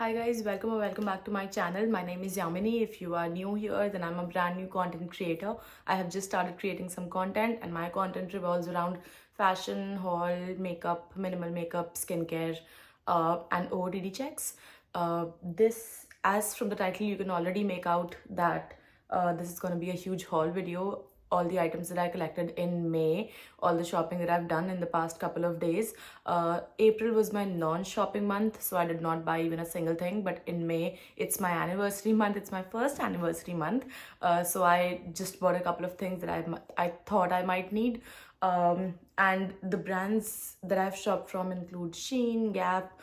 Hi guys, welcome or welcome back to my channel. My name is Yamini. If you are new here, then I'm a brand new content creator. I have just started creating some content and my content revolves around fashion, haul, makeup, minimal makeup, skincare, and OOTD checks. As from the title, you can already make out that this is going to be a huge haul video. All the items that I collected in May, all the shopping that I've done in the past couple of days. April was my non-shopping month, so I did not buy even a single thing. But in May, it's my anniversary month. It's my first anniversary month. So I just bought a couple of things that I thought I might need. And the brands that I've shopped from include Shein, Gap,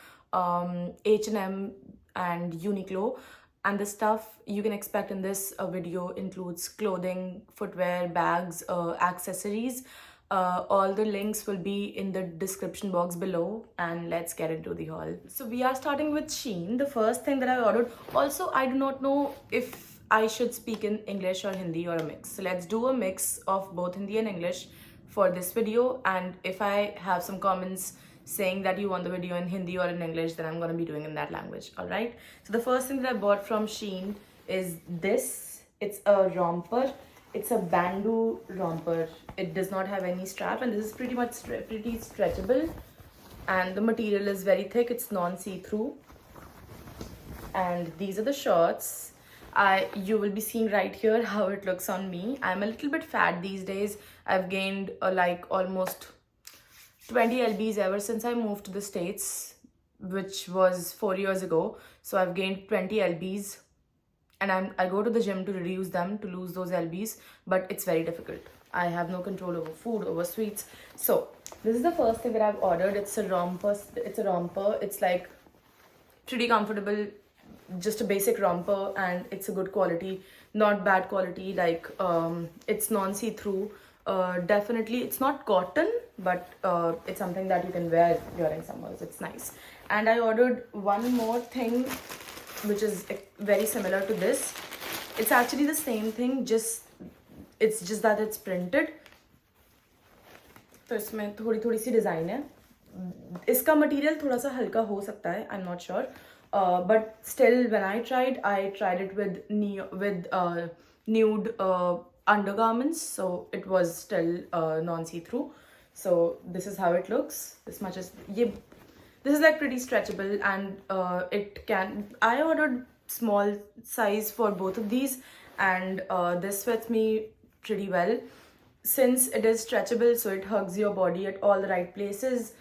H&M, and Uniqlo. And the stuff you can expect in this video includes clothing, footwear, bags, accessories. All the links will be in the description box below, and let's get into the haul. So we are starting with Shein. The first thing that I ordered, also I do not know if I should speak in English or Hindi or a mix. So let's do a mix of both Hindi and English for this video, and if I have some comments saying that you want the video in Hindi or in English, then I'm going to be doing in that language. All right, so the first thing that I bought from Shein is this. It's a romper. It's a bandeau romper. It does not have any strap, and this is pretty much pretty stretchable, and the material is very thick. It's non-see-through, and these are the shorts. You will be seeing right here how it looks on me. I'm a little bit fat these days. I've gained like almost 20 lbs ever since I moved to the States, which was 4 years ago. So I've gained 20 lbs, and I go to the gym to reduce them, to lose those lbs, but it's very difficult. I have no control over food, over sweets. So this is the first thing that I've ordered. It's a romper. It's like pretty comfortable, just a basic romper, and it's a good quality, not bad quality. Like it's non-see-through. Definitely it's not cotton, but it's something that you can wear during summers. It's nice. And I ordered one more thing which is very similar to this. It's actually the same thing, it's just that it's printed. तो इसमें थोड़ी थोड़ी सी design है. इसका material थोड़ा सा हल्का हो सकता है, I'm not sure, but still when I tried it with nude undergarments, so it was still non-see-through. So this is how it looks. This is like pretty stretchable, and I ordered small size for both of these, and this fits me pretty well since it is stretchable, so it hugs your body at all the right places.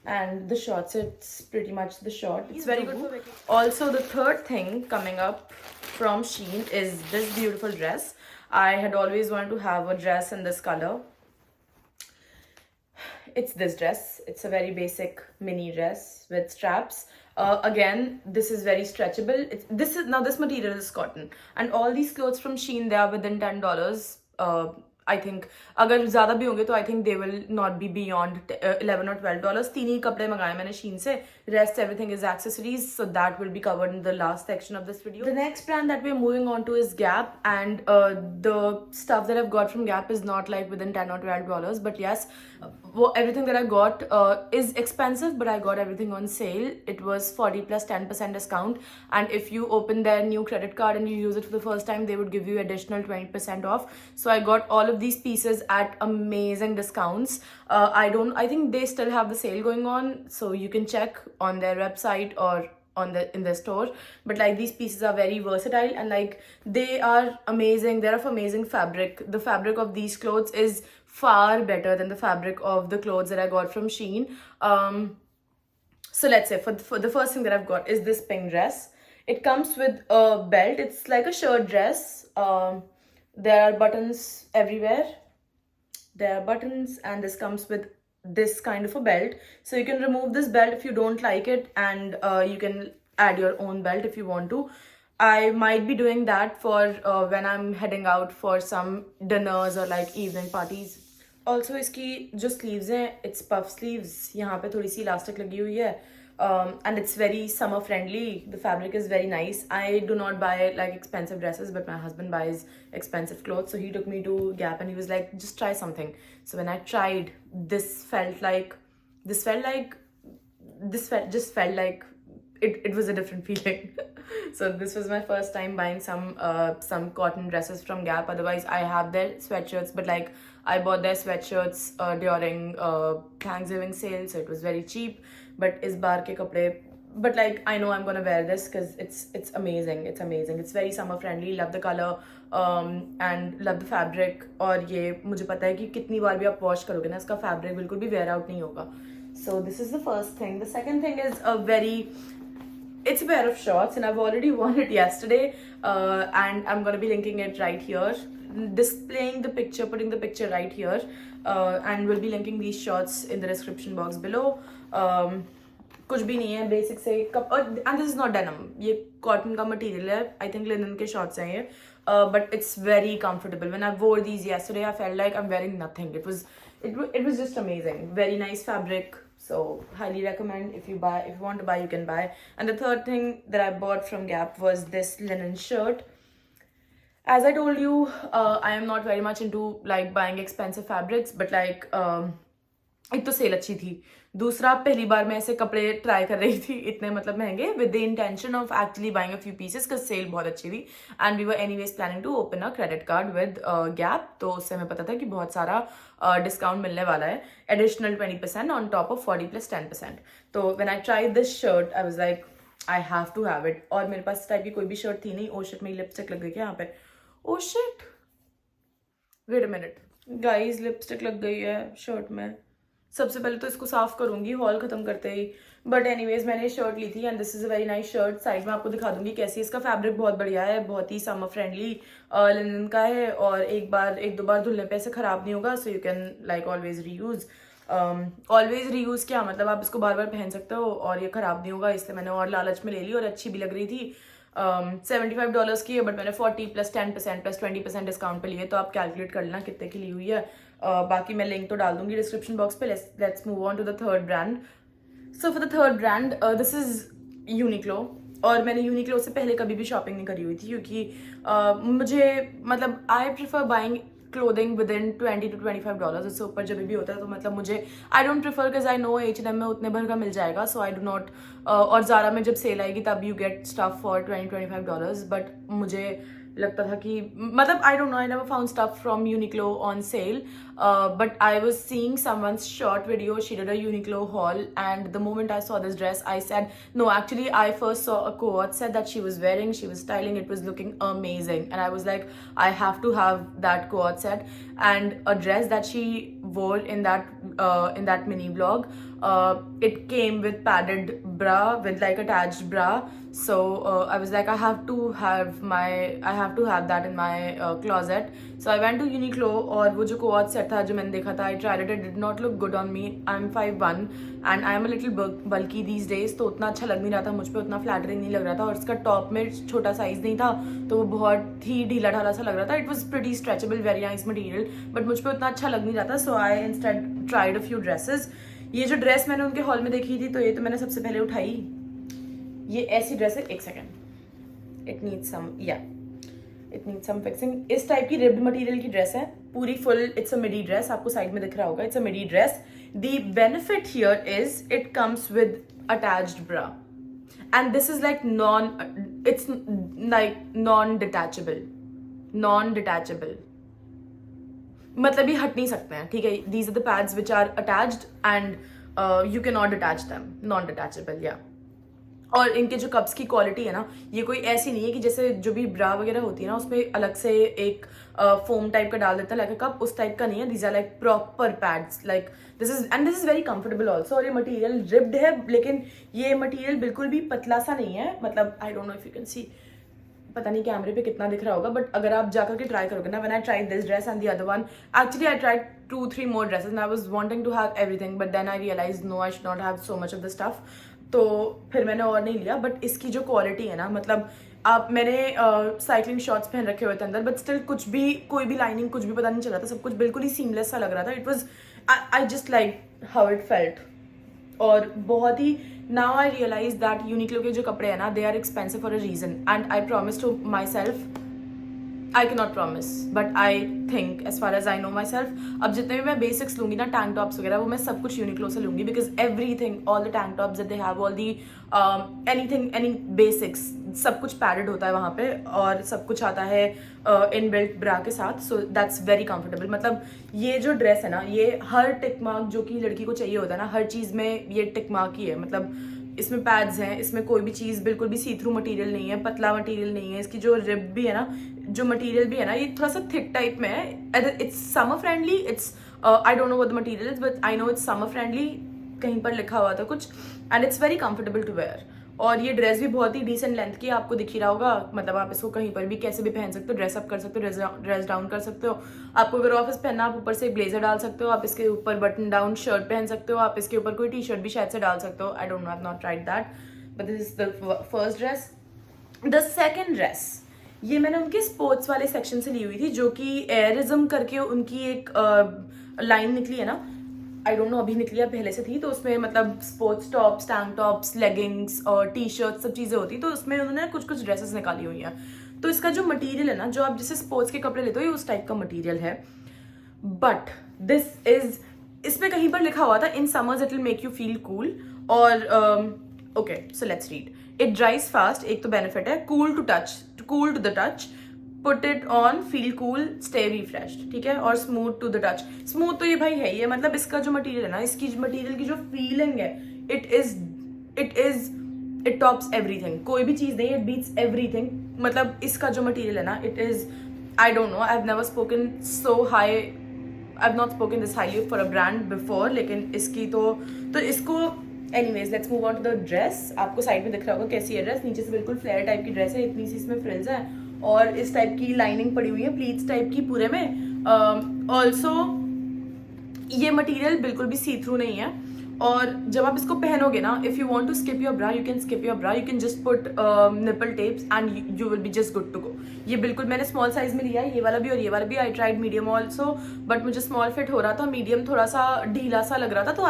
And the shorts, it's pretty much the short. It's very good for vacation. Also, the third thing coming up from Shein is this beautiful dress. I had always wanted to have a dress in this color. It's this dress. It's a very basic mini dress with straps. Again, this is very stretchable. This material is cotton, and all these clothes from Shein, they are within $10. I think अगर ज़्यादा भी होंगे तो I think they will not be beyond $11 or $12. तीन ही कपड़े मंगाए मैंने Shein से. Rest everything is accessories, so that will be covered in the last section of this video. The next brand that we're moving on to is Gap, and the stuff that I've got from Gap is not like within $10 or $12, but yes, everything that I got is expensive, but I got everything on sale. It was 40 plus 10% discount, and if you open their new credit card and you use it for the first time, they would give you additional 20% off. So I got all of these pieces at amazing discounts. I think they still have the sale going on, so you can check on their website or in their store. But like, these pieces are very versatile, and like, they are amazing. They're of amazing fabric. The fabric of these clothes is far better than the fabric of the clothes that I got from Shein. So let's say for the first thing that I've got is this pink dress. It comes with a belt. It's like a shirt dress. There are buttons everywhere. There are buttons, and this comes with this kind of a belt. So you can remove this belt if you don't like it, and you can add your own belt if you want to. I might be doing that for when I'm heading out for some dinners or like evening parties. Also, इसकी जो sleeves हैं, it's puff sleeves. यहाँ पे थोड़ी सी elastic लगी हुई है. And it's very summer friendly. The fabric is very nice. I do not buy like expensive dresses, but my husband buys expensive clothes. So he took me to Gap and he was like, just try something. So when I tried, just felt like it was a different feeling. So this was my first time buying some cotton dresses from Gap. Otherwise, I have their sweatshirts, but like I bought their sweatshirts during Thanksgiving sale, so it was very cheap. But इस बार के कपड़े, but like I know I'm gonna wear this because it's amazing. It's amazing. It's very summer friendly. Love the color and love the fabric. और ये मुझे पता है कि कितनी बार भी आप वॉश करोगे ना, इसका फैब्रिक बिल्कुल भी वेयर आउट नहीं होगा. So this is the first thing. The second thing is it's a pair of shorts, and I've already worn it yesterday, and I'm gonna be linking it right here, displaying the picture, putting the picture right here, and we'll be linking these shorts in the description box below. कुछ भी नहीं है, basic से and this is not denim, ये cotton का material है, I think linen के shorts हैं ये, but it's very comfortable. When I wore these yesterday, I felt like I'm wearing nothing. It was just amazing. Very nice fabric. So highly recommend. If you want to buy, you can buy. And the third thing that I bought from Gap was this linen shirt. As I told you, I am not very much into like buying expensive fabrics, but like एक तो cell अच्छी थी, दूसरा पहली बार मैं ऐसे कपड़े try कर रही थी इतने मतलब महंगे, with the intention of actually buying a few pieces का सेल बहुत अच्छी थी, and we were anyways planning to open a credit card with Gap. तो उससे हमें पता था कि बहुत सारा डिस्काउंट मिलने वाला है, एडिशनल 20% ऑन टॉप ऑफ 40 + 10%. तो when I tried this shirt I was like I have to have it. और मेरे पास इस टाइप की कोई भी शर्ट थी नहीं. ओ शिट, मेरी लिपस्टिक लग गई क्या यहाँ पे? Oh shit, wait a minute guys, lipstick लग गई है शर्ट में. सबसे पहले तो इसको साफ करूंगी हॉल खत्म करते ही. बट एनीवेज मैंने शर्ट ली थी, and this is a very nice shirt. Side में आपको दिखा दूंगी कैसी. इसका फैब्रिक बहुत बढ़िया है, बहुत ही समर फ्रेंडली लिनन का है, और एक दो बार धुलने पे ऐसे खराब नहीं होगा. So you can like always reuse. Always reuse क्या मतलब, आप इसको बार बार पहन सकते हो और ये खराब नहीं होगा. इसलिए मैंने और लालच में ले ली, और अच्छी भी लग रही थी. $75 की है, बट मैंने 40 + 10% + 20% डिस्काउंट पे लिए. तो आप कैलकुलेट कर लेना कितने की ली हुई है. बाकी मैं लिंक तो डाल दूंगी डिस्क्रिप्शन बॉक्स पे. Let's move on to the third brand. So for the third brand, this is Uniqlo. और मैंने यूनिक्लो से पहले कभी भी शॉपिंग नहीं करी हुई थी, क्योंकि मुझे मतलब I prefer buying clothing with in $20 to $25. उससे ऊपर जब भी होता है तो मतलब मुझे I don't prefer, because I no H&M में उतने भर का मिल जाएगा. सो आई डू नॉट. और ज़ारा में जब सेल आएगी तब you get stuff for $20-25. But मुझे लगता था कि मतलब आई don't know, I never found stuff from Uniqlo on sale, but I was seeing someone's short video. She did a Uniqlo haul, and the moment I saw this dress I said no, actually I first saw a quote set that she was wearing, she was styling, it was looking amazing, and I was like I have to have that quote set. And a dress that she wore in that mini vlog, it came with padded bra, with like attached bra. So I was like I have to have that in my closet. So I went to Uniqlo, और वो जो quote set था जो मैंने देखा था, I tried it. It did not look good on me. I'm 5'1" and I am a little bulky these days, तो उतना अच्छा लग नहीं रहा था मुझ पे, उतना फ्लैटरिंग नहीं लग रहा था. और इसका टॉप में छोटा साइज नहीं था, तो वो बहुत ही ढीला ढाला सा लग रहा था. It was pretty stretchable, very nice material, but मुझ पे उतना अच्छा लग नहीं रहा था. So I instead tried a few dresses. ये जो ड्रेस मैंने उनके हॉल में देखी थी, तो ये तो मैंने सबसे पहले उठाई. ये ऐसी ड्रेस है, एक सेकेंड, इट नीड्स सम फिक्सिंग. इस टाइप की रिब्ड मटेरियल की ड्रेस है, पूरी full. It's a midi dress, आपको साइड में दिख रहा होगा. It's a midi dress. The benefit here is it comes with attached bra, and this is like non detachable. मतलब ये हट नहीं सकते हैं, ठीक है. These are the pads which are attached, and you can not detach them. Non detachable, या. और इनके जो कप्स की क्वालिटी है ना, ये कोई ऐसी नहीं है कि जैसे जो भी ब्रा वगैरह होती है ना, उसमें अलग से एक फोम टाइप का डाल देता है लाइक अ कप. उस टाइप का नहीं है. These are like proper pads. Like this is very comfortable also. और ये मटेरियल रिब्ड है, लेकिन ये मटेरियल बिल्कुल भी पतला सा नहीं है. मतलब आई don't know if you can see, पता नहीं कैमरे पे कितना दिख रहा होगा, बट अगर आप जाकर के ट्राई करोगे ना, when I tried this dress and the other one, actually I tried 2-3 more dresses and I was wanting to have everything, but then I realized no, I should not have so much of the stuff. तो फिर मैंने और नहीं लिया. But इसकी जो quality है ना, मतलब मैंने साइकिलिंग शॉर्ट्स पहन रखे हुए थे अंदर, बट स्टिल कुछ भी, कोई भी लाइनिंग कुछ भी पता नहीं चल रहा था. सब कुछ बिल्कुल ही सीमलेस सा लग रहा था. It was, I just like how it felt. और बहुत ही, now I realize that Uniqlo के जो कपड़े हैं ना, they are expensive for a reason, and I promise to myself I can not promise but I think as far as I know myself, अब जितने भी मैं basics लूंगी ना, टैंक टॉप्स वगैरह, वो मैं सब कुछ यूनिक्लो से लूंगी, because everything, all the tank tops that they have, all the anything, any basics, सब कुछ पैडेड होता है वहाँ पे, और सब कुछ आता है इन बिल्ट ब्रा के साथ, सो दैट्स वेरी कंफर्टेबल. मतलब ये जो ड्रेस है ना, ये हर टिक मार्क जो कि लड़की को चाहिए होता है ना, हर चीज़ में ये टिक मार्क ही है. मतलब इसमें पैड्स हैं, इसमें कोई भी चीज़ बिल्कुल भी सी थ्रू मटेरियल नहीं है, पतला मटेरियल नहीं है, इसकी जो रिब भी है ना, जो मटेरियल भी है ना, ये थोड़ा सा थिक टाइप में है. It's summer friendly, it's I don't know what the material is but I know it's summer friendly, कहीं पर लिखा हुआ था कुछ, and it's very comfortable to wear. और ये ड्रेस भी बहुत ही डिसेंट लेंथ की, आपको दिख ही रहा होगा. मतलब आप इसको कहीं पर भी कैसे भी पहन सकते हो, ड्रेस अप कर सकते हो, ड्रेस डाउन कर सकते हो. आपको अगर ऑफिस पहनना, आप ऊपर से एक ब्लेजर डाल सकते हो, आप इसके ऊपर बटन डाउन शर्ट पहन सकते हो, आप इसके ऊपर कोई टी शर्ट भी शायद से डाल सकते हो. आई don't know, I have not tried that, but this is the first dress. The second dress, ये मैंने उनके स्पोर्ट्स वाले सेक्शन से ली हुई थी, जो कि एयरिज्म करके उनकी एक लाइन निकली है ना, आई डोंट नो अभी निकली है, पहले से थी. तो उसमें मतलब sports tops, tank tops, leggings और टी शर्ट सब चीज़ें होती, तो उसमें उन्होंने कुछ कुछ ड्रेसेस निकाली हुई हैं. तो इसका जो मटेरियल है ना, जो आप जैसे स्पोर्ट्स के कपड़े लेते हो, ये उस टाइप का मटेरियल है. बट दिस इज, इसमें कहीं पर लिखा हुआ था in summers it will make you feel cool. और okay, so let's read. It dries fast, एक तो बेनिफिट है. Cool to touch, cool to the touch. Put it on, feel cool, stay refreshed. ठीक है. और smooth to the touch. Smooth तो ये भाई है ही है. मतलब इसका जो मटेरियल है ना, इसकी मटेरियल की जो फीलिंग है, इट टॉप्स एवरीथिंग. कोई भी चीज नहीं, इट बीट्स एवरीथिंग. मतलब इसका जो मटेरियल है ना, it is, I don't know, I have never spoken so high, I have not spoken this highly for a brand before. लेकिन इसकी तो इसको, anyways let's move on to the dress. आपको साइड में दिख रहा होगा कैसी है ड्रेस. नीचे से बिल्कुल फ्लेयर टाइप की ड्रेस है, इतनी सी इसमें फ्रिल्स है, और इस टाइप की लाइनिंग पड़ी हुई है, प्लीट्स टाइप की पूरे में. ऑल्सो ये मटेरियल बिल्कुल भी सी थ्रू नहीं है. और जब आप इसको पहनोगे ना, if you want to skip your bra, you can skip your bra, you can just put nipple tapes and you will be just good to go. ये बिल्कुल मैंने स्मॉल साइज में लिया है, ये वाला भी और ये वाला भी. I tried medium also, but मुझे स्मॉल फिट हो रहा था, मीडियम थोड़ा सा ढीला सा लग रहा था, तो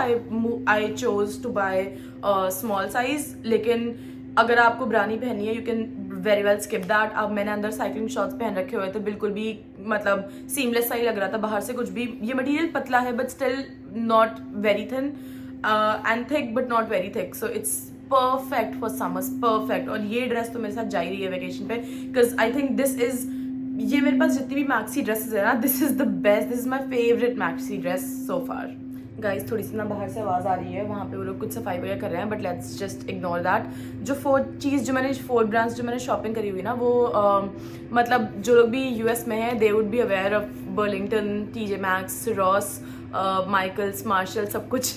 I chose to buy small size. लेकिन अगर आपको ब्रा नहीं पहननी है, you can very well skip that. अब मैंने अंदर साइकिलिंग शॉर्ट्स पहन रखे हुए थे, बिल्कुल भी मतलब सीमलेस सा ही लग रहा था बाहर से कुछ भी. ये मटेरियल पतला है but still not very thin, and thick but not very thick, so it's perfect for summers, perfect. और ये ड्रेस तो मेरे साथ जा ही रही है वेकेशन पे, because I think this is, ये मेरे पास जितनी भी मैक्सी ड्रेसेस है ना, this is the best, this is my favourite maxi dress so far. Guys थोड़ी सी ना बाहर से आवाज़ आ रही है, वहाँ पे वो लोग कुछ सफाई वगैरह कर रहे हैं, but let's just ignore that. जो फोर ब्रांड्स जो मैंने शॉपिंग करी हुई ना, वो मतलब जो लोग भी यूएस में हैं, they would be aware of Burlington, TJ Maxx, Ross, Michaels, Marshall, सब कुछ.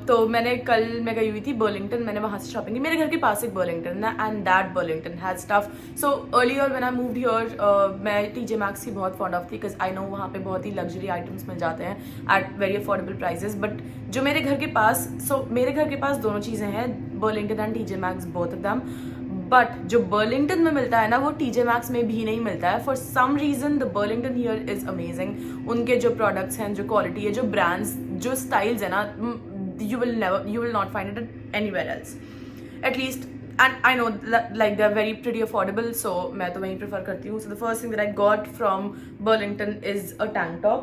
तो मैंने कल मैं गई हुई थी बर्लिंगटन, मैंने वहाँ से शॉपिंग की. मेरे घर के पास एक बर्लिंगटन है, and that Burlington has stuff. So earlier when I moved here, मैं TJ Maxx की बहुत फॉन्ड ऑफ थी, बिकॉज आई नो वहाँ पे बहुत ही लग्जरी आइटम्स मिल जाते हैं at very affordable prices. But जो मेरे घर के पास, मेरे घर के पास दोनों चीज़ें हैं, Burlington and TJ Maxx, both of them. But जो बर्लिंगटन में मिलता है ना, वो TJ Maxx में भी नहीं मिलता है. For some reason the Burlington here is amazing. उनके जो प्रोडक्ट्स हैं, जो क्वालिटी है, जो ब्रांड्स, जो स्टाइल्स है ना, you will not find it anywhere else, at least. And I know like they're very pretty affordable, so मैं तो वहीं prefer करती हूँ. So the first thing that I got from Burlington is a tank top.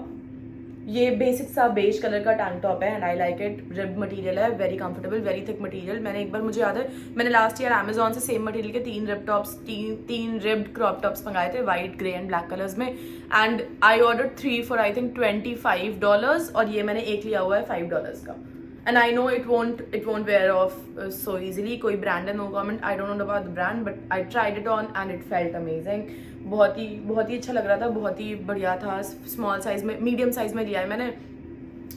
ये basic सा beige colour का tank top है, and I like it. Rib material है, very comfortable, very thick material. मैंने एक बार, मुझे याद है, मैंने लास्ट ईयर अमेजोन से सेम मटेरियल के 3 rib tops, 3 ribbed crop tops मंगाए थे, white, grey and black colours में. And I order 3 for I think $25, और ये मैंने एक लिया हुआ है $5 का. And I know it won't wear off so easily. कोई brand है, no comment. I don't know about the brand, but I tried it on and it felt amazing. बहुत ही अच्छा लग रहा था, बहुत ही बढ़िया था. स्मॉल साइज में, मीडियम साइज में लिया है मैंने.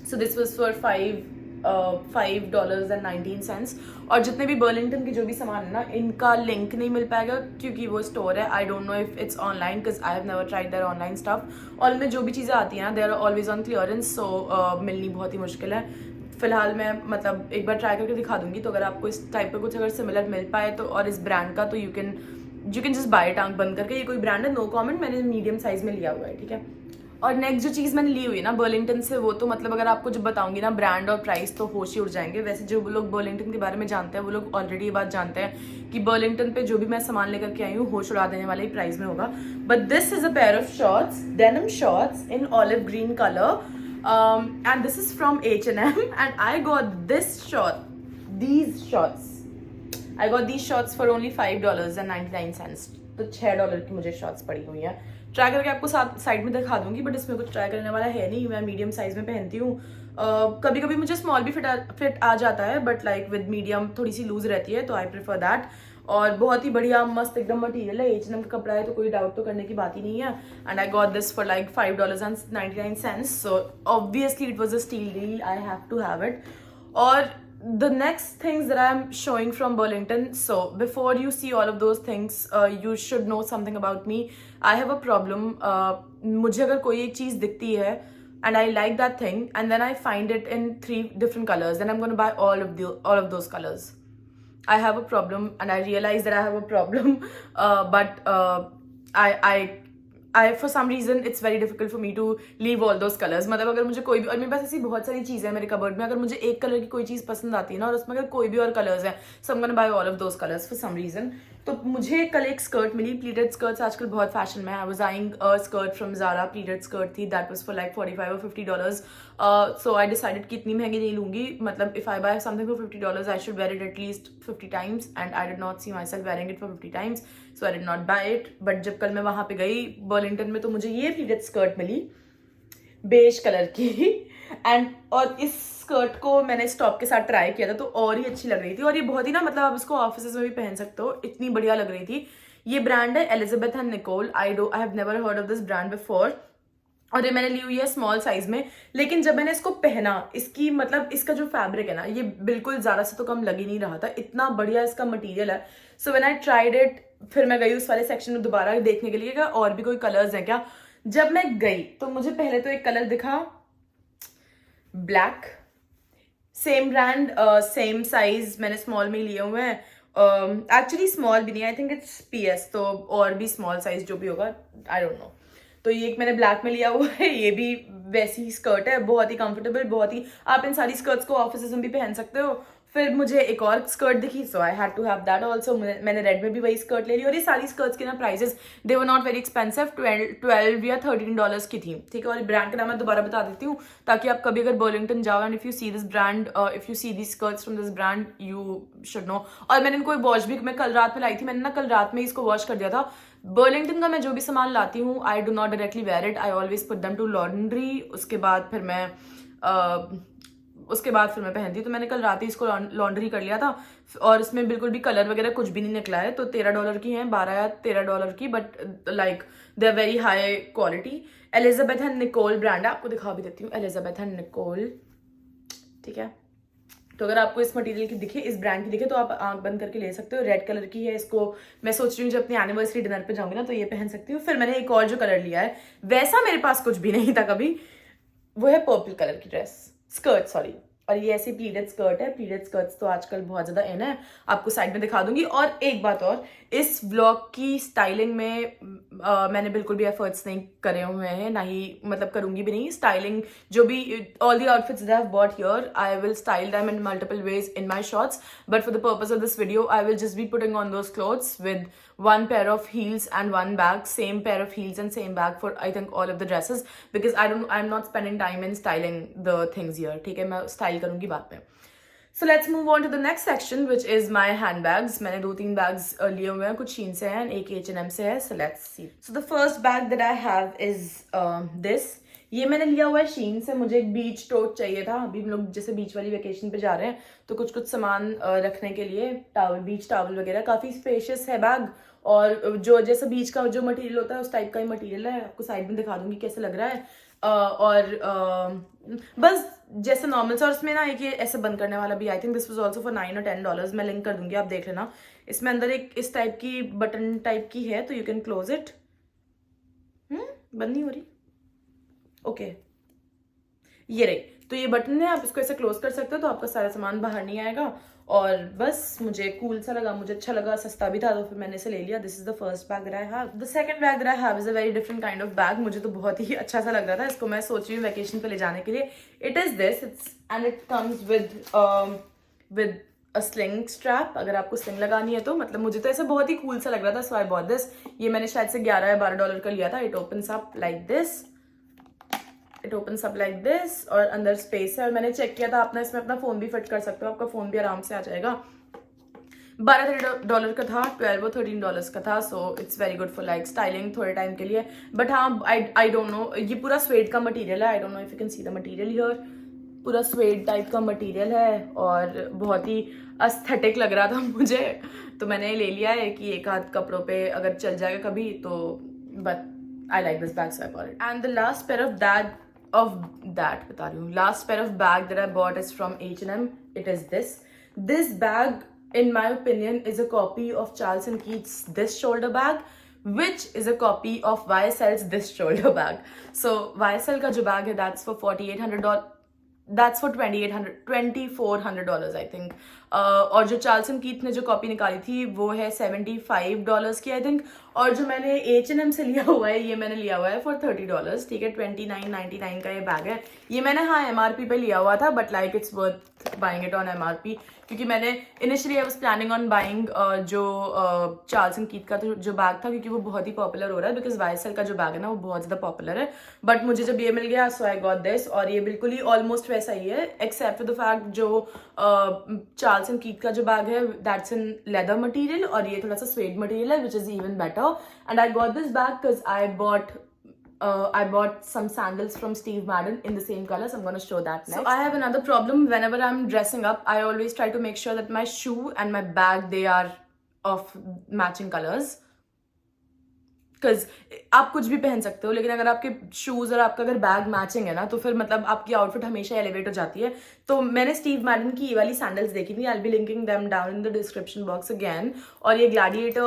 So this was for $5.19. और जितने भी बर्लिंगटन के जो भी सामान है ना, इनका लिंक नहीं मिल पाएगा क्योंकि वो स्टोर है. I don't know if it's online, because I have never tried their online stuff. और में जो भी चीज़ें आती हैं ना, they are always on clearance, so मिलनी बहुत ही मुश्किल है. फिलहाल मैं मतलब एक बार ट्राई करके दिखा दूंगी. तो अगर आपको इस टाइप का कुछ अगर सिमिलर मिल पाए तो, और इस ब्रांड का, तो यू कैन जस्ट बाय, टांग बंद करके. ये कोई ब्रांड है, नो कॉमेंट. मैंने मीडियम साइज में लिया हुआ है, ठीक है. और नेक्स्ट जो चीज़ मैंने ली हुई है ना बर्लिंगटन से, वो तो मतलब अगर आपको जब बताऊंगी ना ब्रांड और प्राइस तो होश ही उड़ जाएंगे। वैसे जो लोग बर्लिंगटन के बारे में जानते हैं वो लोग ऑलरेडी ये बात जानते हैं कि बर्लिंगटन पे जो भी मैं सामान लेकर के आई हूँ होश उड़ा देने वाले ही प्राइस में होगा। But this is a pair of shorts, denim shorts in olive green colour, and this is from H&M and I got these shorts I got these shorts for only $5.99। तो $6 की मुझे शॉर्ट्स पड़ी हुई हैं। Try करके आपको side में दिखा दूंगी, बट इसमें कुछ ट्राई करने वाला है नहीं। मैं मीडियम साइज में पहनती हूँ। कभी कभी मुझे स्मॉल भी फिट आ जाता है, बट लाइक विद मीडियम थोड़ी सी लूज रहती है, तो आई प्रेफर दैट। और बहुत ही बढ़िया मस्त एकदम मटेरियल है, H&M का कपड़ा है तो कोई डाउट तो करने की बात ही नहीं है। And I got this for like $5.99, so obviously it was a steal deal, I have to have it. और the next things that I'm showing from Burlington, so before you see all of those things, you should know something about me. I have a problem, मुझे अगर कोई एक चीज़ दिखती है and I like that thing and then I find it in 3 different colors, then I'm going to buy all of those colors. I have a problem and I realize that I have a problem, but I for some reason it's very difficult for me to leave all those colors। मतलब अगर मुझे कोई भी, और मेरे पास ऐसी बहुत सारी चीज़ें हैं मेरे कबर्ड में, अगर मुझे एक कलर की कोई चीज़ पसंद आती है ना और उसमें अगर कोई भी और कलर्स हैं, so I'm gonna buy all of those colors for some reason। तो मुझे कल एक स्कर्ट मिली, प्लीटेड स्कर्ट्स आजकल बहुत फैशन में। I was eyeing a skirt from Zara, pleated skirt थी, that was for like $45 or $50। So I decided कि इतनी महंगी नहीं लूंगी, मतलब if I buy something for $50 I should wear it at least 50 times and I did not see myself wearing it for 50 times, so I did not buy it. But जब कल मैं वहाँ पे गई बर्लिंगटन में तो मुझे ये प्लीटेड स्कर्ट मिली बेज कलर की एंड और इस स्कर्ट को मैंने स्टॉप के साथ ट्राई किया था तो और ही अच्छी लग रही थी। और ये बहुत ही ना, मतलब आप इसको ऑफिस में भी पहन सकते हो, इतनी बढ़िया लग रही थी। ये ब्रांड है Elizabeth and Nicole. I have never heard of this brand before, और ये मैंने ली हुई है स्मॉल साइज में। लेकिन जब मैंने इसको पहना, इसकी मतलब इसका जो फैब्रिक है ना, ये बिल्कुल ज़रा से तो कम लग ही नहीं रहा था, इतना बढ़िया इसका मटेरियल है। So when I tried it, फिर मैं गई उस वाले सेक्शन में दोबारा देखने के लिए कि और भी कोई कलर्स हैं क्या। जब मैं गई तो मुझे पहले तो एक कलर दिखा black, same brand same size, मैंने स्मॉल में लिए हुए हैं। एक्चुअली स्मॉल भी नहीं, आई थिंक इट्स PS, तो और भी स्मॉल साइज जो भी होगा, आई डोंट नो। तो ये एक मैंने ब्लैक में लिया हुआ है, ये भी वैसी ही स्कर्ट है, बहुत ही कंफर्टेबल, बहुत ही, आप इन सारी स्कर्ट्स को ऑफिस में भी पहन सकते हो। फिर मुझे एक और स्कर्ट दिखी, so I had to have that also. मैंने रेड में भी वही स्कर्ट ले ली। और ये सारी स्कर्ट्स के ना prices, they were not very expensive, 12 या $13 की थी, ठीक है। और ब्रांड का नाम मैं दोबारा बता देती हूँ ताकि आप कभी अगर बर्लिंगटन जाओ and if you see this brand, if you see this skirts from this brand, you should know. और मैंने इनको वॉश भी, मैं कल रात में लाई थी, मैंने ना कल रात में इसको वॉश कर दिया था। बर्लिंगटन का मैं जो भी सामान लाती हूँ, I do not directly wear it, I always put them to laundry, उसके बाद फिर मैं पहनती हूँ। तो मैंने कल रात ही इसको लॉन्ड्री कर लिया था और इसमें बिल्कुल भी कलर वगैरह कुछ भी नहीं निकला है। तो $13 की हैं, 12 या $13 की, but like they are very high quality. Elizabeth and Nicole brand है, आपको दिखा भी देती हूँ, एलिजाबेथ एंड निकोल, ठीक है। तो अगर आपको इस मटेरियल की दिखे, इस ब्रांड की दिखे, तो आप आंख बंद करके ले सकते हो। रेड कलर की है, इसको मैं सोच रही हूँ जब अपनी एनिवर्सरी डिनर पे जाऊंगी ना तो ये पहन सकती हूँ। फिर मैंने एक और जो कलर लिया है, वैसा मेरे पास कुछ भी नहीं था कभी, वो है पर्पल कलर की स्कर्ट, सॉरी। और ये ऐसी प्लीटेड स्कर्ट है। प्लीटेड स्कर्ट्स तो आजकल बहुत ज़्यादा इन है, आपको साइड में दिखा दूंगी। और एक बात और, इस व्लॉग की स्टाइलिंग में मैंने बिल्कुल भी एफर्ट्स नहीं करे हुए हैं, ना ही मतलब करूंगी भी नहीं। स्टाइलिंग जो भी, all the outfits that I have bought here, I will style them in multiple ways in my shorts, but for the purpose of this video I will just be putting on those clothes with one pair of heels and one bag, same pair of heels and same bag for I think all of the dresses, because I'm not spending time in styling the things here, ठीक है। मैं style करूंगी बाद में। So let's move on to the next section, which is my handbags। मैंने 2-3 bags लिए हुए हैं, कुछ Shein से हैं, एक H&M से है। So let's see। So the first bag that I have is this। ये मैंने लिया हुआ है Shein से। मुझे एक बीच टोट चाहिए था, अभी हम लोग जैसे बीच वाली वेकेशन पे जा रहे हैं तो कुछ सामान रखने के लिए, टावल, बीच टावल वगैरह। काफ़ी स्पेशियस है बैग, और जो जैसे बीच का जो मटेरियल होता है उस टाइप का ही मटेरियल है। आपको साइड में दिखा दूंगी कैसे लग रहा है। बस जैसे नॉर्मल सा, और इसमें ना एक ये ऐसे बंद करने वाला भी, I think this was also for $9 or $10। मैं लिंक कर दूंगी, आप देख लेना। इसमें अंदर एक इस टाइप की बटन टाइप की है, तो यू कैन क्लोज इट। बंद नहीं हो रही, ओके ये रही। तो ये बटन है, आप इसको ऐसे क्लोज कर सकते हो तो आपका सारा सामान बाहर नहीं आएगा। और बस मुझे कूल सा लगा, मुझे अच्छा लगा, सस्ता भी था, तो फिर मैंने इसे ले लिया. This is the first bag that I have. The second bag that I have is a very different kind of bag. मुझे तो बहुत ही अच्छा सा लग रहा था, इसको मैं सोच रही हूँ वैकेशन पे ले जाने के लिए. It is this, it's and it comes with a sling strap. अगर आपको स्लिंग लगानी है तो मतलब मुझे तो ऐसा बहुत ही कूल सा लग रहा था, सो आई बॉट दिस. ये मैंने शायद से $11 या $12 का लिया था. It opens up like this, it opens up like this, और अंदर स्पेस है. और मैंने चेक किया था, अपना इसमें अपना फोन भी फिट कर सकते हो, आपका फोन भी आराम से आ जाएगा. $12 का था, $12 or $13 का था. So it's very good for like styling थोड़े टाइम के लिए. बट हाँ, आई डोंट नो, ये पूरा स्वेड का मटेरियल है. I don't know if you can see the material here. पूरा स्वेड टाइप का मटेरियल है और बहुत ही एस्थेटिक लग रहा था मुझे, तो मैंने ले लिया है कि एक आध कपड़ों पे अगर चल जाएगा कभी तो. But I like this bag, so I bought it. And the last pair of that बता रही हूँ, last pair of bag that I bought is from H&M. It is this bag in my opinion is a copy of Charles & Keith's this shoulder bag, which is a copy of YSL's this shoulder bag. So YSL का जो bag है that's for $4,800, that's for $2,400 I think. और जो Charles & Keith ने जो copy निकाली थी वो है $75 की I think. और जो मैंने H&M से लिया हुआ है, ये मैंने लिया हुआ है for $30. ठीक है, $29.99 का ये बैग है. ये मैंने हाँ MRP पे लिया हुआ था, but like it's worth buying it on MRP, क्योंकि मैंने initially I was planning on buying जो चार्ल्स एंड कीथ का जो बैग था, क्योंकि वो बहुत ही पॉपुलर हो रहा है, बिकॉज YSL का जो बैग है ना वो बहुत ज़्यादा पॉपुलर है. बट मुझे जब ये मिल गया सो आई गॉट दिस, और ये बिल्कुल ही ऑलमोस्ट वैसा ही है एक्सेप्ट द फैक्ट जो चार्ल्स एंड कीथ का जो बैग है दैट्स इन लेदर मटीरियल और ये थोड़ा सा स्वेड मटीरियल है, which is even better. And I got this bag because I bought some sandals from Steve Madden in the same color, so I'm going to show that next. So I have another problem. Whenever I'm dressing up, I always try to make sure that my shoe and my bag, they are of matching colors. Because आप कुछ भी पहन सकते हो, लेकिन अगर आपके shoes और आपका अगर बैग मैचिंग है ना, तो फिर मतलब आपकी आउटफिट हमेशा एलिवेट हो जाती है. तो मैंने स्टीव मैडन की ये वाली सैंडल्स देखी थी, I will be linking them down in the description box again. और ये ग्लैडिएटर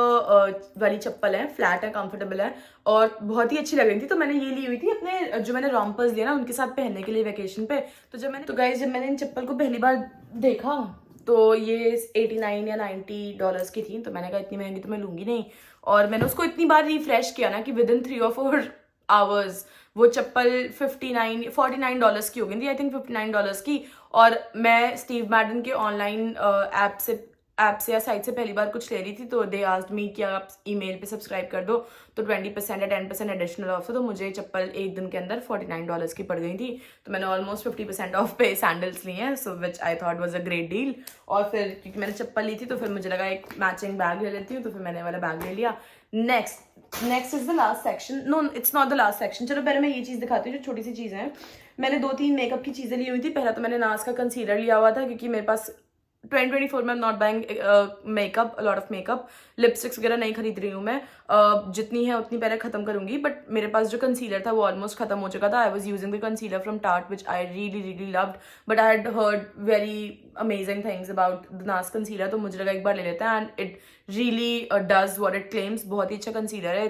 वाली चप्पल है, फ्लैट है, कंफर्टेबल है और बहुत ही अच्छी लग रही थी. तो मैंने ये ली हुई थी अपने जो मैंने रॉम्पर्स लिए ना उनके साथ पहनने के लिए वेकेशन पे. तो गाइस जब मैंने इन चप्पल को पहली बार देखा तो ये $89 या $90 की थी. तो मैंने कहा इतनी महंगी तो मैं लूंगी नहीं, और मैंने उसको इतनी बार रिफ्रेश किया ना कि विद इन 3 or 4 hours वो चप्पल $49 की हो गई थी, आई थिंक $59 की. और मैं स्टीव मैडन के ऑनलाइन ऐप से या साइट से पहली बार कुछ ले रही थी, तो दे आस्क्ड मी कि आप ईमेल पे सब्सक्राइब कर दो तो 20% या 10% एडिशनल ऑफ है. तो मुझे चप्पल एक दिन के अंदर $49 की पड़ गई थी. तो मैंने ऑलमोस्ट 50% ऑफ पे सैंडल्स लिए हैं, so which I thought was a great deal. और फिर क्योंकि मैंने चप्पल ली थी तो फिर मुझे लगा एक मैचिंग बैग ले लेती हूँ, तो फिर मैंने वाला बैग ले लिया. Next is the last section. No, it's not the last section. चलो पहले मैं ये चीज़ दिखाती हूँ जो छोटी सी चीज़ है. मैंने 2-3 मेकअप की चीज़ें ली हुई थी. पहला तो मैंने नाज का कंसीलर लिया हुआ था, क्योंकि मेरे पास 2024 में not buying makeup, lot of makeup. Lipsticks वगैरह नहीं खरीद रही हूँ मैं, जितनी है उतनी पहले खत्म करूंगी. बट मेरे पास जो कंसीलर था वो ऑलमोस्ट खत्म हो चुका था. I was using the concealer from tart which I really loved, but I had heard very amazing things about the नास कंसीलर. तो मुझे लगा एक बार ले लेते हैं, and it really does what it claims. बहुत ही अच्छा कंसीलर है.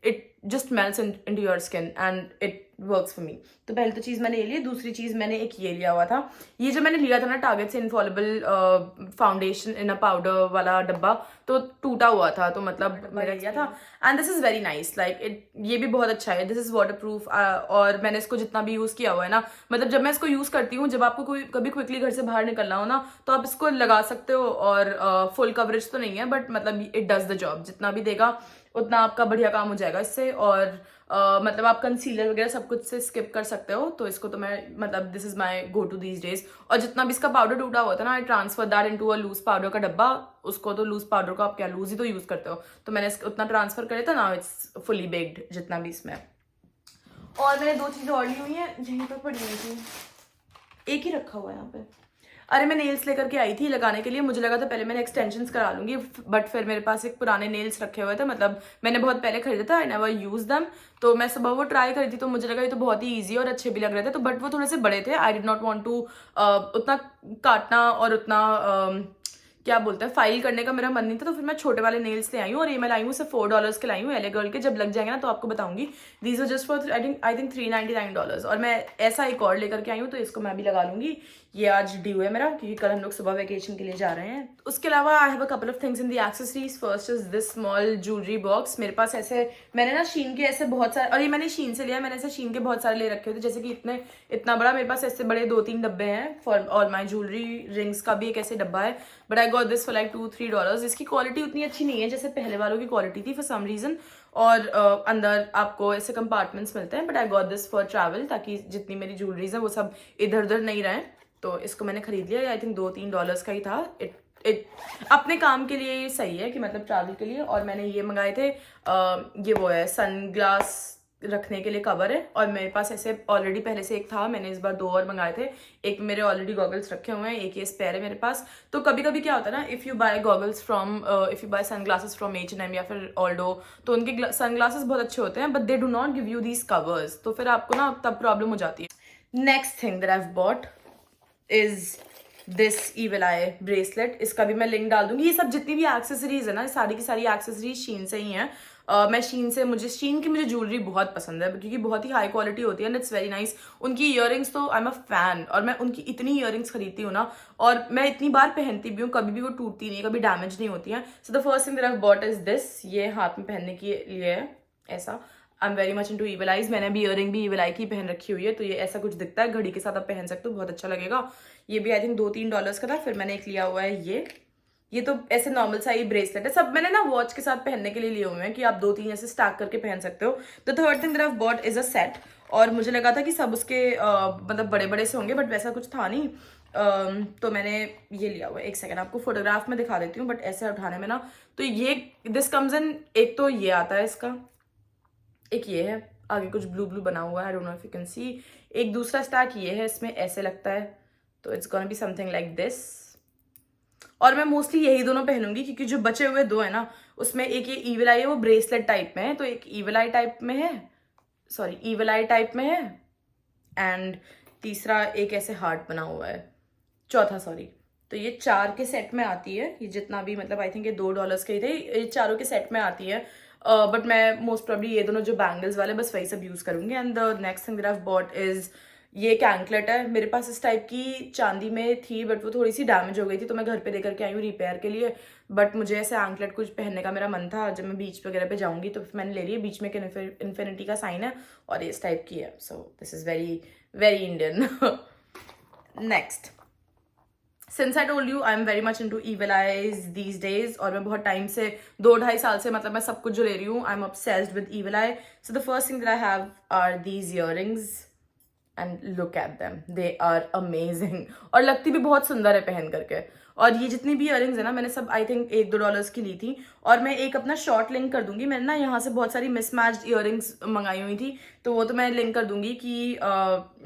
It just melts into your skin and it works for me. तो पहले तो चीज़ मैंने ये ली. दूसरी चीज़ मैंने एक ये लिया हुआ था. ये जो मैंने लिया था ना टारगेट से infallible foundation in a powder वाला डब्बा, तो टूटा हुआ था, तो मतलब मेरा लिया था. And this is very nice, like it, ये भी बहुत अच्छा है. This is water proof. और मैंने इसको जितना भी यूज़ किया हुआ है ना, मतलब जब मैं इसको यूज़ करती हूँ, जब आपको कभी क्विकली घर से बाहर निकलना हो ना, तो आप इसको लगा सकते हो. और फुल कवरेज तो नहीं है, बट मतलब इट डज द जॉब. जितना भी देगा उतना आपका बढ़िया काम हो जाएगा इससे. और मतलब आप कंसीलर वगैरह सब कुछ से स्किप कर सकते हो. तो इसको तो मैं मतलब this is my go to these days. और जितना भी इसका पाउडर टूटा हुआ था ना, I transfer that into a loose powder का डब्बा. उसको तो लूज पाउडर को आप क्या लूज ही तो यूज करते हो, तो मैंने उतना ट्रांसफर करे था ना. इट्स फुली बेक्ड जितना भी इसमें. और मैंने 2 चीजें और ली हुई हैं, यहीं पर पड़ी हुई थी, एक ही रखा हुआ है यहाँ पे. अरे मैं नेल्स लेकर के आई थी लगाने के लिए. मुझे लगा था पहले मैंने एक्सटेंशंस करा लूंगी, बट फिर मेरे पास एक पुराने नेल्स रखे हुए थे. मतलब मैंने बहुत पहले खरीदा था, आई नेवर यूज देम. तो मैं सुबह वो ट्राई करी थी, तो मुझे लगा ये तो बहुत ही ईजी और अच्छे भी लग रहे थे. तो बट वो थोड़े से बड़े थे. I did not want to उतना काटना और उतना क्या बोलते हैं फाइल करने का मेरा मन नहीं था. तो फिर मैं छोटे वाले नेल्स ले आई हूँ. और ये मैं लाई हूँ सिर्फ $4 के लाई हूँ, LA गर्ल के. जब लग जाएंगे ना तो आपको बताऊंगी. These are just for I think $399. और मैं ऐसा एक और लेकर के आई हूँ, तो इसको मैं भी लगा लूंगी. ये आज ड्यू है मेरा, क्योंकि कल हम लोग सुबह वेकेशन के लिए जा रहे हैं। उसके अलावा I have a couple of things in the accessories. First is this small jewellery box. मेरे पास ऐसे, मैंने ना शीन के ऐसे बहुत सारे, और ये मैंने शीन से लिया, मैंने ऐसे शीन के बहुत सारे ले रखे थे, जैसे कि इतना बड़ा मेरे पास ऐसे बड़े 2-3 डब्बे हैं for all my jewellery. Rings का भी एक ऐसे डब्बा है, but I got this for like $2-3। इसकी क्वालिटी उतनी अच्छी नहीं है जैसे पहले वालों की क्वालिटी थी फॉर सम रीजन, और अंदर आपको ऐसे कंपार्टमेंट्स मिलते हैं, but I got this for travel, ताकि जितनी मेरी ज्वेलरीज है वो सब इधर उधर नहीं रहे। तो इसको मैंने खरीद लिया, आई थिंक $2-3 का ही था। इट अपने काम के लिए ये सही है कि मतलब ट्रैवल के लिए। और मैंने ये मंगाए थे, ये वो है सनग्लास रखने के लिए कवर है, और मेरे पास ऐसे ऑलरेडी पहले से एक था, मैंने इस बार 2 और मंगाए थे। एक मेरे ऑलरेडी गॉगल्स रखे हुए हैं, एक ये स्पेयर है मेरे पास। तो कभी कभी क्या होता है ना, if you buy goggles from, if you buy sunglasses from H&M या फिर ऑल्डो, तो उनके सनग्लासेस बहुत अच्छे होते हैं, but they do not give you these covers, तो फिर आपको ना तब प्रॉब्लम हो जाती है। Next thing that I have bought is this evil I bracelet. इसका भी मैं लिंक डाल दूंगी। ये सब जितनी भी एक्सेसरीज है ना, सारी की सारी एक्सेसरीज शीन से ही हैं। मैं मुझे शीन की ज्वेलरी बहुत पसंद है, क्योंकि बहुत ही हाई क्वालिटी होती है एंड इट्स वेरी नाइस। उनकी इयररिंग्स तो आई एम अ फैन, और मैं उनकी इतनी इयररिंग्स खरीदती हूँ ना, और मैं इतनी बार पहनती भी हूँ, कभी भी वो टूटती नहीं, कभी डैमेज नहीं होती है। सो the first thing that I have bought is this. ये हाथ में पहनने के लिए है ऐसा। I am very much into evil eyes. मैंने भी इयररिंग भी ईविल आई की पहन रखी हुई है, तो ये ऐसा कुछ दिखता है, घड़ी के साथ आप पहन सकते हो, बहुत अच्छा लगेगा। ये भी आई थिंक $2-3 का था। फिर मैंने एक लिया हुआ है ये तो ऐसे नॉर्मल सा ही ब्रेसलेट है। सब मैंने ना वॉच के साथ पहनने के लिए लिए हुए हैं, कि आप 2-3 ऐसे स्टैक करके पहन सकते हो। The third thing that I have bought is a set. और मुझे लगा था कि सब उसके मतलब बड़े बड़े से होंगे, बट वैसा कुछ था नहीं। तो मैंने ये लिया हुआ है। एक सेकंड, आपको फोटोग्राफ में दिखा देती हूँ, बट ऐसे उठाने में ना, तो ये दिस कम्स इन, एक तो ये आता है इसका, एक ये है, आगे कुछ ब्लू ब्लू बना हुआ है, I don't know if you can see. एक दूसरा स्टैक ये है, इसमें ऐसे लगता है, तो it's gonna be something like this. और मैं मोस्टली यही दोनों पहनूंगी, क्योंकि जो बचे हुए 2 है ना, उसमें एक ये ईविल आई है, वो ब्रेसलेट टाइप में है, तो एक ईविल आई टाइप में है, सॉरी ईविल आई टाइप में है, एंड तीसरा एक ऐसे हार्ट बना हुआ है, चौथा सॉरी। तो ये 4 के सेट में आती है, ये जितना भी मतलब आई थिंक ये $2 के ही थे, ये चारों के सेट में आती है। बट मैं मोस्ट प्रॉब्ली ये दोनों जो बैंगल्स वाले बस वही सब यूज करूंगी। And the next thing that I have bought is ये एक एंकलेट है। मेरे पास इस टाइप की चांदी में थी, बट वो थोड़ी सी डैमेज हो गई थी, तो मैं घर पे लेकर के आई हूँ रिपेयर के लिए। बट मुझे ऐसे एंकलेट कुछ पहनने का मेरा मन था, जब मैं बीच वगैरह पे जाऊंगी तो मैंने ले लिया। बीच में इन्फिनिटी का साइन है, और इस टाइप की है, so this is very very Indian. Next, since I told you I am very much into evil eyes these days, और मैं बहुत टाइम से 2-2.5 साल से मतलब मैं सब कुछ जो ले रही हूँ, I am obsessed with evil eye. So the first thing that I have are these earrings, and look at them, they are amazing, और लगती भी बहुत सुंदर है पहन करके। और ये जितनी भी इयररिंग्स है ना, मैंने सब आई थिंक $1-2 की ली थी। और मैं एक अपना शॉर्ट लिंक कर दूंगी, मैंने ना यहाँ से बहुत सारी मिसमैच्ड इयररिंग्स मंगाई हुई थी, तो वो तो मैं लिंक कर दूंगी कि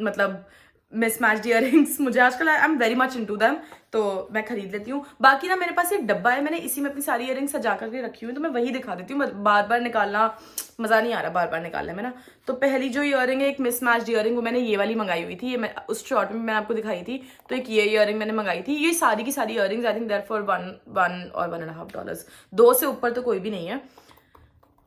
मतलब मिसमैच्ड इयररिंग्स मुझे आजकल I am very much into them, तो मैं खरीद लेती हूँ। बाकी ना मेरे पास एक डब्बा है, मैंने इसी में अपनी सारी इयररिंग्स सजा करके रखी हुई, तो मैं वही दिखा देती हूँ। बार बार निकालना मजा नहीं आ रहा, बार बार निकालने में ना। तो पहली जो इयररिंग है, एक मिसमैच्ड इयररिंग, वो मैंने ये वाली मंगाई हुई थी, ये मैं उस शॉर्ट में मैंने आपको दिखाई थी। तो एक ये इयररिंग मैंने मंगाई थी। ये सारी की सारी earrings I think they're for $1 और $1.5, 2 से ऊपर तो कोई भी नहीं है।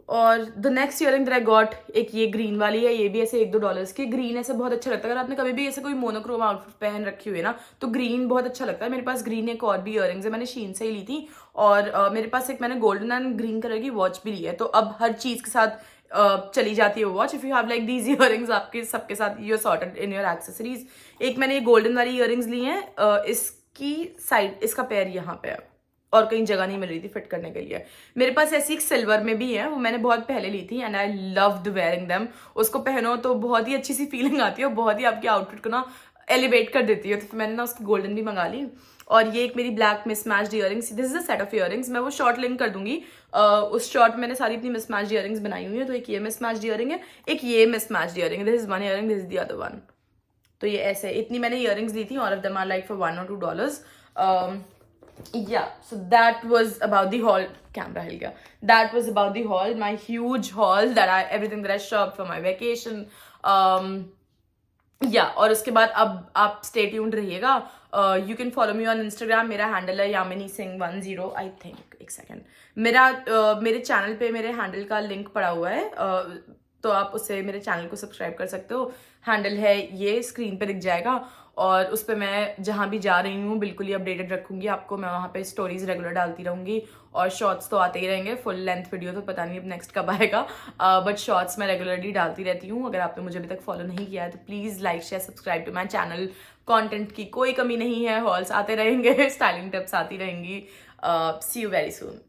और the next earring that I got, एक ये ग्रीन वाली है, ये भी ऐसे $1-2 की। ग्रीन ऐसे बहुत अच्छा लगता है, अगर आपने कभी भी ऐसे कोई मोनोक्रोम आउटफिट पहन रखी हुई है ना, तो ग्रीन बहुत अच्छा लगता है। मेरे पास ग्रीन एक और भी इयरिंग्स है, मैंने शीन से ही ली थी। और मेरे पास एक मैंने गोल्डन एंड ग्रीन कलर की वॉच भी ली है, तो अब हर चीज के साथ चली जाती है watch. If you have like these earrings, आपके सबके साथ you are sorted in your accessories. एक मैंने ये गोल्डन वाली इयरिंग्स ली है, इसकी साइड, इसका पैर यहाँ पे है, और कहीं जगह नहीं मिल रही थी फिट करने के लिए। मेरे पास ऐसी एक सिल्वर में भी है, वो मैंने बहुत पहले ली थी, and I loved wearing them. उसको पहनो तो बहुत ही अच्छी सी फीलिंग आती है, और बहुत ही आपकी आउटफिट को ना एलिवेट कर देती है। तो फिर मैंने ना उसकी गोल्डन भी मंगा ली। और ये एक मेरी black mismatched earrings, this is a set of earrings, मैं वो शॉर्ट लिंक कर दूंगी। उस शॉर्ट मैंने सारी अपनी मिसमैच्ड इयरिंग्स बनाई हुई है। तो एक ये मिसमैच्ड इयरिंग है, एक ये मिसमैच्ड इयरिंग है, this is one earring, this is the other one. तो ये ऐसे इतनी मैंने इयरिंग्स ली थी, all of them are like for $1 or $2। Yeah, so that was about the haul. Camera हिल गया. That was about the haul, my huge haul everything that I shopped for my vacation. Yeah, और उसके बाद अब आप stay tuned रहिएगा. You can follow me on Instagram. मेरा handle है Yamini Singh 10 I think. एक सेकेंड, मेरे चैनल पे मेरे हैंडल का लिंक पड़ा हुआ है, तो आप उससे मेरे चैनल को सब्सक्राइब कर सकते हो। हैंडल है ये, स्क्रीन पे दिख जाएगा। और उस पर मैं जहाँ भी जा रही हूँ बिल्कुल ही अपडेटेड रखूँगी आपको। मैं वहाँ पे स्टोरीज रेगुलर डालती रहूँगी और शॉर्ट्स तो आते ही रहेंगे। फुल लेंथ वीडियो तो पता नहीं अब नेक्स्ट कब आएगा, बट शॉर्ट्स मैं रेगुलरली डालती रहती हूँ। अगर आपने मुझे अभी तक फॉलो नहीं किया है तो please like share subscribe to my channel. Content की कोई कमी नहीं है, हॉल्स आते रहेंगे, स्टाइलिंग टिप्स आती रहेंगी। सी यू वेरी सून।